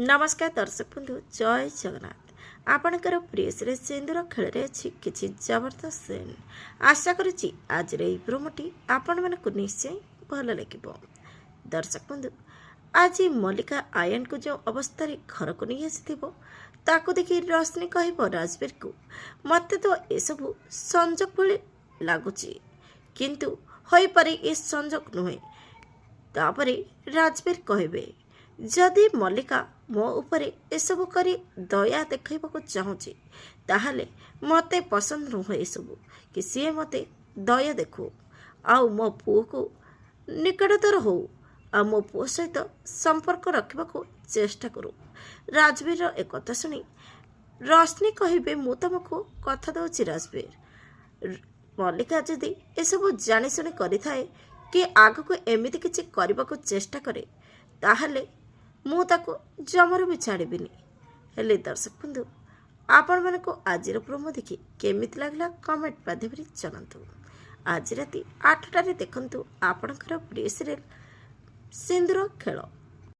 नमस्कार दर्शक बंधु जय जगन्नाथ आपणकर प्रिय श्री सिंदूर खेल अच्छी किसी जबरदस्त सीन आशा करुच्ची आज प्रोमोटी आपण मानक निश्चय भल लगे। दर्शक बंधु आज मल्लिका आयन को जो अवस्था घर को नहीं आसी देखि रश्मि कह राजवीर को मत तो यू संजोग भली लगुच किंतु हो पारे ये संजोग नुहे। तापरे राजवीर कहबे जदि मल्लिका मो उपरे एसबू करी दया देखा चाहूँगी ताहले मते पसंद नुह एसबू कि सी मते दया देखू आउ मो पुओ को निकटतर हो आ मो पुओ सहित संपर्क रखा चेष्टा करू। राजवीर एक कथा शुणी रश्मि कहबे मु तुमको कथा दौची राजवीर मल्लिका जदि एसबू जाशुणी करें कि आग को एमती किसी करने को चेष्टा करे ताहले मु ताको जमर भी छाड़बीनी। हेले दर्शक बंधु आपण मानक आज प्रोमो देखि केमिति लागला कमेंट माध्यम जनातु। आज राति 8टारे देखंतु आपणकर प्रिय सीरियल सिंदूर खेल।